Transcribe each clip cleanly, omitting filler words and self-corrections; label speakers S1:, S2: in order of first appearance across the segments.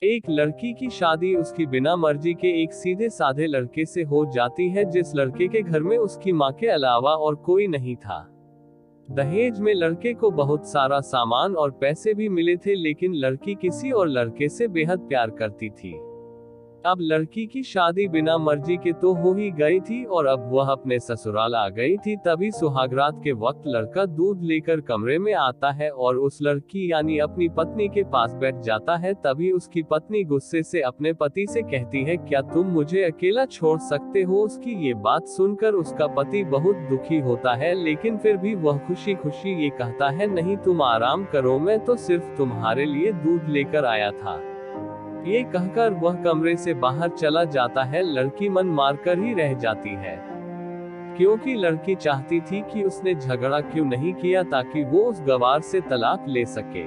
S1: एक लड़की की शादी उसकी बिना मर्जी के एक सीधे साधे लड़के से हो जाती है, जिस लड़के के घर में उसकी माँ के अलावा और कोई नहीं था। दहेज में लड़के को बहुत सारा सामान और पैसे भी मिले थे, लेकिन लड़की किसी और लड़के से बेहद प्यार करती थी। अब लड़की की शादी बिना मर्जी के तो हो ही गई थी और अब वह अपने ससुराल आ गई थी। तभी सुहागरात के वक्त लड़का दूध लेकर कमरे में आता है और उस लड़की यानी अपनी पत्नी के पास बैठ जाता है। तभी उसकी पत्नी गुस्से से अपने पति से कहती है, क्या तुम मुझे अकेला छोड़ सकते हो? उसकी ये बात सुनकर उसका पति बहुत दुखी होता है, लेकिन फिर भी वह खुशी खुशी ये कहता है, नहीं तुम आराम करो, मैं तो सिर्फ तुम्हारे लिए दूध लेकर आया था। ये कहकर वह कमरे से बाहर चला जाता है। लड़की मन मारकर ही रह जाती है, क्योंकि लड़की चाहती थी कि उसने झगड़ा क्यों नहीं किया ताकि वो उस गवार से तलाक ले सके।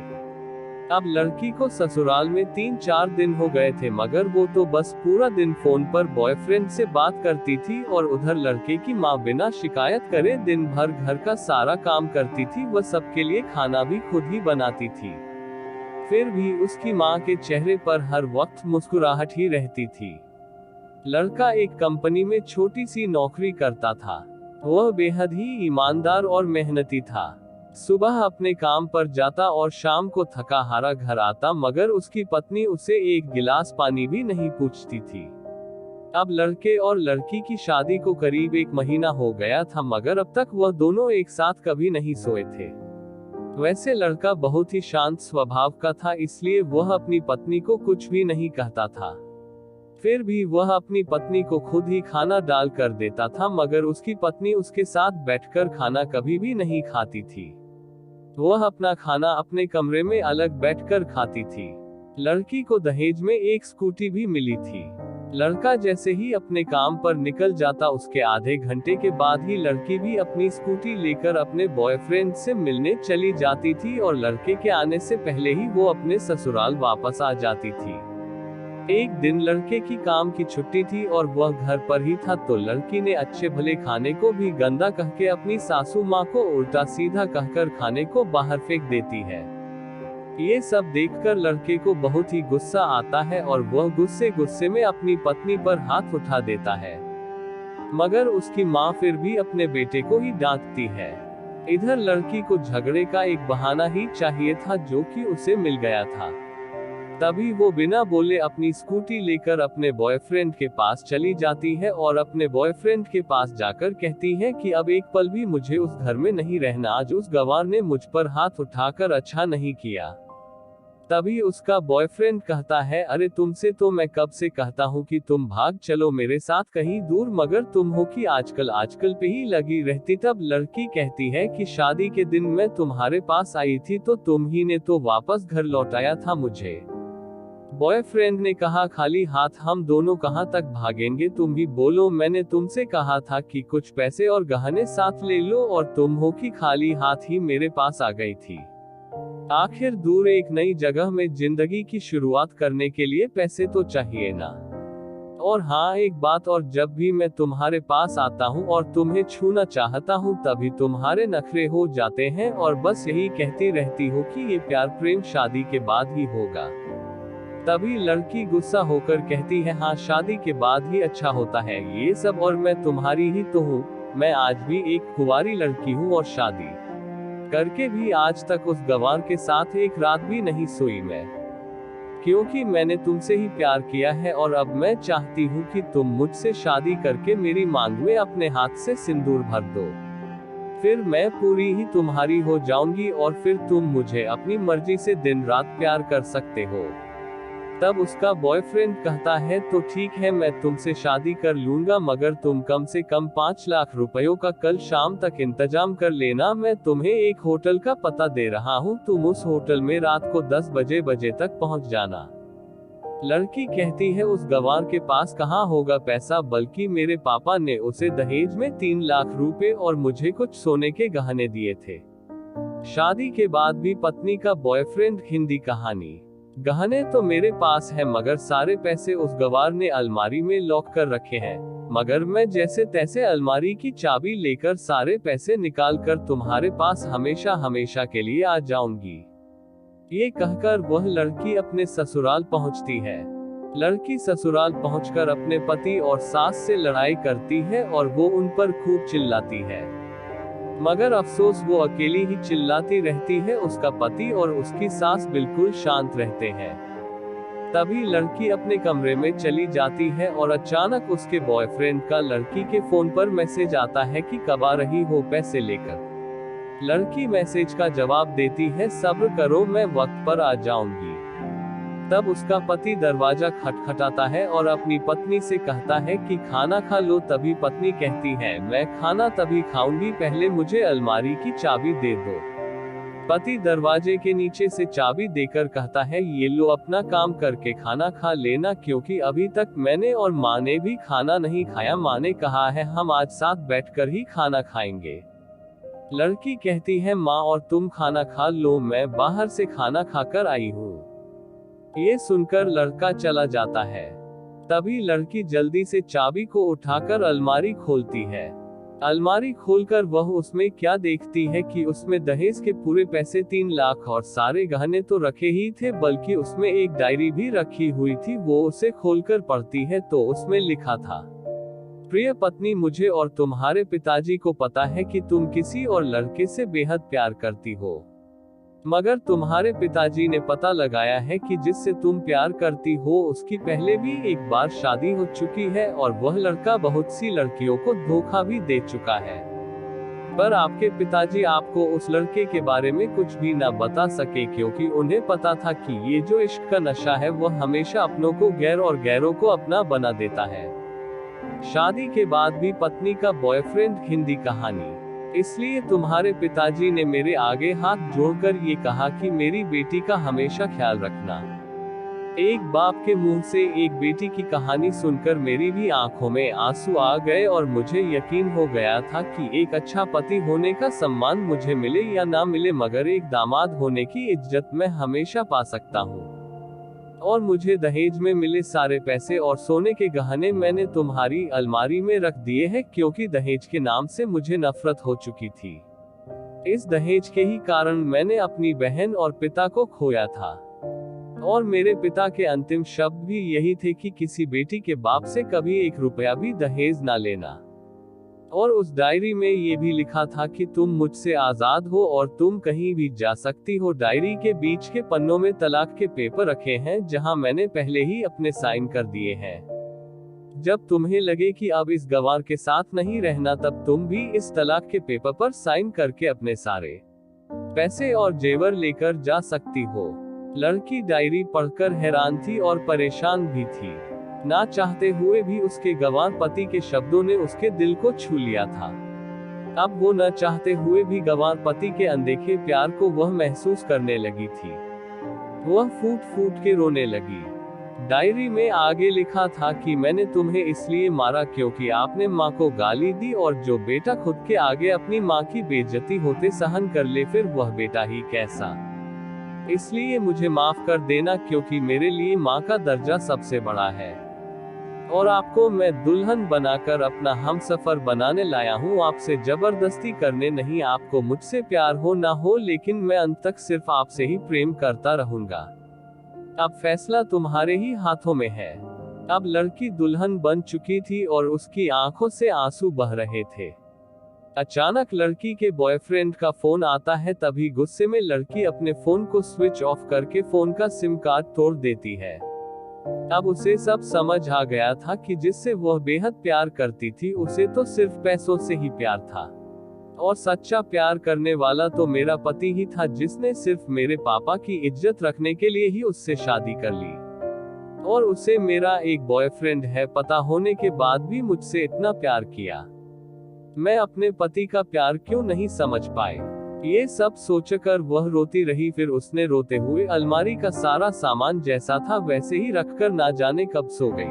S1: अब लड़की को ससुराल में 3-4 दिन हो गए थे, मगर वो तो बस पूरा दिन फोन पर बॉयफ्रेंड से बात करती थी और उधर लड़के की माँ बिना शिकायत करे दिन भर घर का सारा काम करती थी। वह सबके लिए खाना भी खुद ही बनाती थी। फिर भी उसकी माँ के चेहरे पर हर वक्त मुस्कुराहट ही रहती थी। लड़का एक कंपनी में छोटी सी नौकरी करता था। वह बेहद ही ईमानदार और मेहनती था। सुबह अपने काम पर जाता और शाम को थका हारा घर आता, मगर उसकी पत्नी उसे एक गिलास पानी भी नहीं पूछती थी। अब लड़के और लड़की की शादी को करीब 1 महीना हो गया था, मगर अब तक वह दोनों एक साथ कभी नहीं सोए थे। वैसे लड़का बहुत ही शांत स्वभाव का था, इसलिए वह अपनी पत्नी को कुछ भी नहीं कहता था। फिर भी वह अपनी पत्नी को खुद ही खाना डाल कर देता था, मगर उसकी पत्नी उसके साथ बैठकर खाना कभी भी नहीं खाती थी। वह अपना खाना अपने कमरे में अलग बैठकर खाती थी। लड़की को दहेज में एक स्कूटी भी मिली थी। लड़का जैसे ही अपने काम पर निकल जाता, उसके आधे घंटे के बाद ही लड़की भी अपनी स्कूटी लेकर अपने बॉयफ्रेंड से मिलने चली जाती थी और लड़के के आने से पहले ही वो अपने ससुराल वापस आ जाती थी। एक दिन लड़के की काम की छुट्टी थी और वह घर पर ही था, तो लड़की ने अच्छे भले खाने को भी गंदा कह के अपनी सासू माँ को उल्टा सीधा कहकर खाने को बाहर फेंक देती है। ये सब देखकर लड़के को बहुत ही गुस्सा आता है और वह गुस्से में अपनी पत्नी पर हाथ उठा देता है, मगर उसकी माँ फिर भी अपने बेटे को ही डांटती है। इधर लड़की को झगड़े का एक बहाना ही चाहिए था, जो कि उसे मिल गया था। तभी वो बिना बोले अपनी स्कूटी लेकर अपने बॉयफ्रेंड के पास चली जाती है और अपने बॉयफ्रेंड के पास जाकर कहती है कि अब एक पल भी मुझे उस घर में नहीं रहना, आज उस गवार ने मुझ पर हाथ उठाकर अच्छा नहीं किया। तभी उसका बॉयफ्रेंड कहता है, अरे तुमसे तो मैं कब से कहता हूँ कि तुम भाग चलो मेरे साथ कहीं दूर, मगर तुम हो कि आजकल पे ही लगी रहती। तब लड़की कहती है कि शादी के दिन मैं तुम्हारे पास आई थी तो तुम ही ने तो वापस घर लौटाया था मुझे। बॉयफ्रेंड ने कहा, खाली हाथ हम दोनों कहाँ तक भागेंगे, तुम ही बोलो, मैंने तुमसे कहा था कि कुछ पैसे और गहने साथ ले लो और तुम हो कि खाली हाथ ही मेरे पास आ गई थी। आखिर दूर एक नई जगह में जिंदगी की शुरुआत करने के लिए पैसे तो चाहिए ना। और हाँ एक बात और, जब भी मैं तुम्हारे पास आता हूँ और तुम्हें छूना चाहता हूँ तभी तुम्हारे नखरे हो जाते हैं और बस यही कहती रहती हो कि ये प्यार प्रेम शादी के बाद ही होगा। तभी लड़की गुस्सा होकर कहती है, हाँ शादी के बाद ही अच्छा होता है ये सब, और मैं तुम्हारी ही तो हूँ। मैं आज भी एक कुंवारी लड़की हूँ और शादी करके भी आज तक उस गवार के साथ एक रात भी नहीं सोई मैं, क्योंकि मैंने तुमसे ही प्यार किया है और अब मैं चाहती हूँ कि तुम मुझसे शादी करके मेरी मांग में अपने हाथ से सिंदूर भर दो, फिर मैं पूरी ही तुम्हारी हो जाऊंगी और फिर तुम मुझे अपनी मर्जी से दिन रात प्यार कर सकते हो। तब उसका बॉयफ्रेंड कहता है, तो ठीक है मैं तुमसे शादी कर लूंगा, मगर तुम कम से कम 5 लाख रुपयों का कल शाम तक इंतजाम कर लेना। मैं तुम्हें एक होटल का पता दे रहा हूँ, तुम उस होटल में रात को 10 बजे तक पहुँच जाना। लड़की कहती है, उस गवार के पास कहाँ होगा पैसा, बल्कि मेरे पापा ने उसे दहेज में 3 लाख रुपए और मुझे कुछ सोने के गहने दिए थे। शादी के बाद भी पत्नी का बॉयफ्रेंड हिंदी कहानी। गहने तो मेरे पास है, मगर सारे पैसे उस गवार ने अलमारी में लॉक कर रखे हैं, मगर मैं जैसे तैसे अलमारी की चाबी लेकर सारे पैसे निकाल कर तुम्हारे पास हमेशा हमेशा के लिए आ जाऊंगी। ये कहकर वह लड़की अपने ससुराल पहुंचती है। लड़की ससुराल पहुंचकर अपने पति और सास से लड़ाई करती है और वो उन पर खूब चिल्लाती है। मगर अफसोस वो अकेली ही चिल्लाती रहती है, उसका पति और उसकी सास बिल्कुल शांत रहते हैं। तभी लड़की अपने कमरे में चली जाती है और अचानक उसके बॉयफ्रेंड का लड़की के फोन पर मैसेज आता है कि कब आ रही हो पैसे लेकर। लड़की मैसेज का जवाब देती है, सब्र करो मैं वक्त पर आ जाऊंगी। तब उसका पति दरवाजा खटखटाता है और अपनी पत्नी से कहता है कि खाना खा लो। तभी पत्नी कहती है, मैं खाना तभी खाऊंगी, पहले मुझे अलमारी की चाबी दे दो। पति दरवाजे के नीचे से चाबी देकर कहता है, ये लो अपना काम करके खाना खा लेना, क्योंकि अभी तक मैंने और माँ ने भी खाना नहीं खाया। माँ ने कहा है हम आज साथ बैठकर ही खाना खाएंगे। लड़की कहती है, माँ और तुम खाना खा लो, मैं बाहर से खाना खाकर आई हूँ। ये सुनकर लड़का चला जाता है। तभी लड़की जल्दी से चाबी को उठाकर अलमारी खोलती है। अलमारी खोलकर वह उसमें क्या देखती है कि उसमें दहेज के पूरे पैसे 3 लाख और सारे गहने तो रखे ही थे, बल्कि उसमें एक डायरी भी रखी हुई थी। वो उसे खोलकर पढ़ती है तो उसमें लिखा था, प्रिय पत्नी, मुझे और तुम्हारे पिताजी को पता है कि तुम किसी और लड़के से बेहद प्यार करती हो, मगर तुम्हारे पिताजी ने पता लगाया है कि जिससे तुम प्यार करती हो उसकी पहले भी एक बार शादी हो चुकी है और वह लड़का बहुत सी लड़कियों को धोखा भी दे चुका है। पर आपके पिताजी आपको उस लड़के के बारे में कुछ भी न बता सके, क्योंकि उन्हें पता था कि ये जो इश्क का नशा है वह हमेशा अपनों को गैर और गैरों को अपना बना देता है। शादी के बाद भी पत्नी का बॉयफ्रेंड हिंदी कहानी। इसलिए तुम्हारे पिताजी ने मेरे आगे हाथ जोड़कर ये कहा कि मेरी बेटी का हमेशा ख्याल रखना। एक बाप के मुंह से एक बेटी की कहानी सुनकर मेरी भी आंखों में आंसू आ गए और मुझे यकीन हो गया था कि एक अच्छा पति होने का सम्मान मुझे मिले या ना मिले, मगर एक दामाद होने की इज्जत मैं हमेशा पा सकता हूँ। और मुझे दहेज में मिले सारे पैसे और सोने के गहने मैंने तुम्हारी अलमारी में रख दिए हैं, क्योंकि दहेज के नाम से मुझे नफरत हो चुकी थी। इस दहेज के ही कारण मैंने अपनी बहन और पिता को खोया था, और मेरे पिता के अंतिम शब्द भी यही थे कि किसी बेटी के बाप से कभी 1 रुपया भी दहेज ना लेना। और उस डायरी में ये भी लिखा था कि तुम मुझसे आजाद हो और तुम कहीं भी जा सकती हो। डायरी के बीच के पन्नों में तलाक के पेपर रखे हैं, जहां मैंने पहले ही अपने साइन कर दिए हैं। जब तुम्हें लगे कि अब इस गवार के साथ नहीं रहना, तब तुम भी इस तलाक के पेपर पर साइन करके अपने सारे पैसे और जेवर लेकर जा सकती हो। लड़की डायरी पढ़कर हैरान थी और परेशान भी थी। ना चाहते हुए भी उसके गंवार पति के शब्दों ने उसके दिल को छू लिया था। अब वो न चाहते हुए भी गंवार पति के अनदेखे प्यार को वह महसूस करने लगी थी। वह फूट फूट के रोने लगी। डायरी में आगे लिखा था कि मैंने तुम्हें इसलिए मारा क्योंकि आपने माँ को गाली दी, और जो बेटा खुद के आगे अपनी माँ की बेइज्जती होते सहन कर ले, फिर वह बेटा ही कैसा। इसलिए मुझे माफ कर देना, क्योंकि मेरे लिए माँ का दर्जा सबसे बड़ा है, और आपको मैं दुल्हन बनाकर अपना हमसफर बनाने लाया हूँ। आपसे जबरदस्ती करने नहीं। आपको मुझसे प्यार हो ना हो, लेकिन मैं अंत तक सिर्फ आपसे ही प्रेम करता रहूंगा। अब फैसला तुम्हारे ही हाथों में है। अब लड़की दुल्हन बन चुकी थी और उसकी आंखों से आंसू बह रहे थे। अचानक लड़की के बॉयफ्रेंड का फोन आता है। तभी गुस्से में लड़की अपने फोन को स्विच ऑफ करके फोन का सिम कार्ड तोड़ देती है। अब उसे सब समझ आ गया था कि जिससे वह बेहद प्यार करती थी, उसे तो सिर्फ पैसों से ही प्यार था, और सच्चा प्यार करने वाला तो मेरा पति ही था, जिसने सिर्फ मेरे पापा की इज्जत रखने के लिए ही उससे शादी कर ली। और उसे मेरा एक बॉयफ्रेंड है पता होने के बाद भी मुझसे इतना प्यार किया। मैं अपने पति का प्यार क्यों नहीं समझ पाई। ये सब सोचकर वह रोती रही। फिर उसने रोते हुए अलमारी का सारा सामान जैसा था वैसे ही रखकर ना जाने कब सो गई।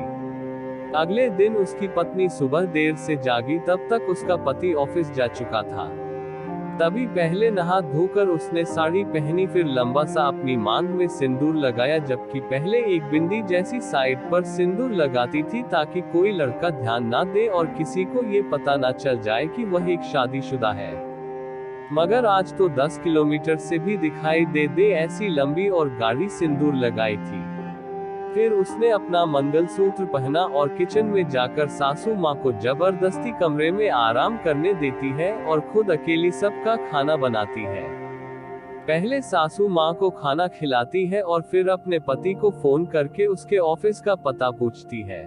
S1: अगले दिन उसकी पत्नी सुबह देर से जागी, तब तक उसका पति ऑफिस जा चुका था। तभी पहले नहा धोकर उसने साड़ी पहनी, फिर लंबा सा अपनी मांग में सिंदूर लगाया, जबकि पहले एक बिंदी जैसी साइड पर सिंदूर लगाती थी ताकि कोई लड़का ध्यान ना दे और किसी को ये पता ना चल जाए कि वह एक शादीशुदा है। मगर आज तो 10 किलोमीटर से भी दिखाई दे ऐसी लंबी और गाढ़ी सिंदूर लगाई थी। फिर उसने अपना मंगलसूत्र पहना और किचन में जाकर सासू माँ को जबरदस्ती कमरे में आराम करने देती है और खुद अकेली सबका खाना बनाती है। पहले सासू माँ को खाना खिलाती है और फिर अपने पति को फोन करके उसके ऑफिस का पता पूछती है।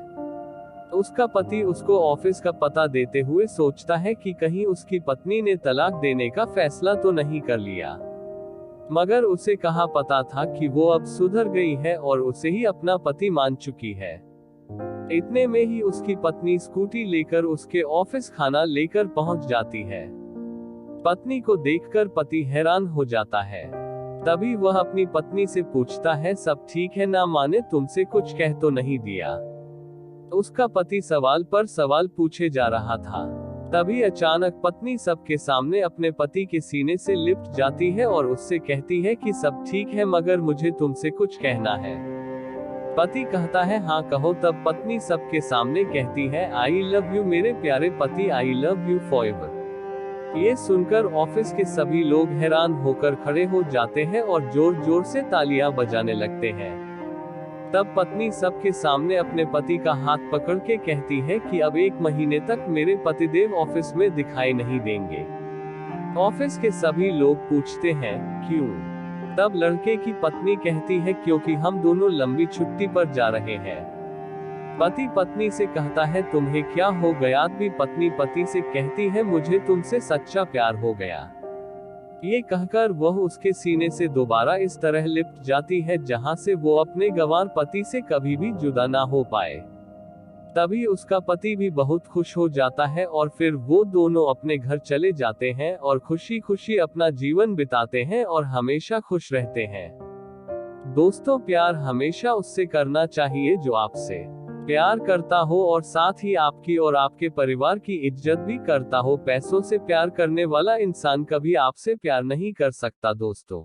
S1: उसका पति उसको ऑफिस का पता देते हुए सोचता है कि कहीं उसकी पत्नी ने तलाक देने का फैसला तो नहीं कर लिया, मगर उसे कहाँ पता था कि वो अब सुधर गई है और उसे ही अपना पति मान चुकी है। इतने में ही उसकी पत्नी स्कूटी लेकर उसके ऑफिस खाना लेकर पहुंच जाती है। पत्नी को देखकर पति हैरान हो जाता है। तभी वह अपनी पत्नी से पूछता है, सब ठीक है ना, माने तुमसे कुछ कह तो नहीं दिया। उसका पति सवाल पर सवाल पूछे जा रहा था। तभी अचानक पत्नी सबके सामने अपने पति के सीने से लिपट जाती है और उससे कहती है कि सब ठीक है मगर मुझे तुमसे कुछ कहना है। पति कहता है हाँ कहो। तब पत्नी सबके सामने कहती है, आई लव यू मेरे प्यारे पति, आई लव यू फॉरएवर। ये सुनकर ऑफिस के सभी लोग हैरान होकर खड़े हो जाते हैं और जोर जोर से तालियां बजाने लगते हैं। तब पत्नी सबके सामने अपने पति का हाथ पकड़ के कहती है कि अब 1 महीने तक मेरे पतिदेव ऑफिस में दिखाई नहीं देंगे। ऑफिस के सभी लोग पूछते हैं क्यों? तब लड़के की पत्नी कहती है क्योंकि हम दोनों लंबी छुट्टी पर जा रहे हैं। पति पत्नी से कहता है तुम्हें क्या हो गया? भी पत्नी पति से कहती है मुझे तुमसे सच्चा प्यार हो गया। ये कहकर वह उसके सीने से दोबारा इस तरह लिपट जाती है जहां से वो अपने गंवार पति से कभी भी जुदा ना हो पाए। तभी उसका पति भी बहुत खुश हो जाता है और फिर वो दोनों अपने घर चले जाते हैं और खुशी खुशी अपना जीवन बिताते हैं और हमेशा खुश रहते हैं। दोस्तों, प्यार हमेशा उससे करना चाहिए जो आपसे प्यार करता हो और साथ ही आपकी और आपके परिवार की इज्जत भी करता हो। पैसों से प्यार करने वाला इंसान कभी आपसे प्यार नहीं कर सकता दोस्तों।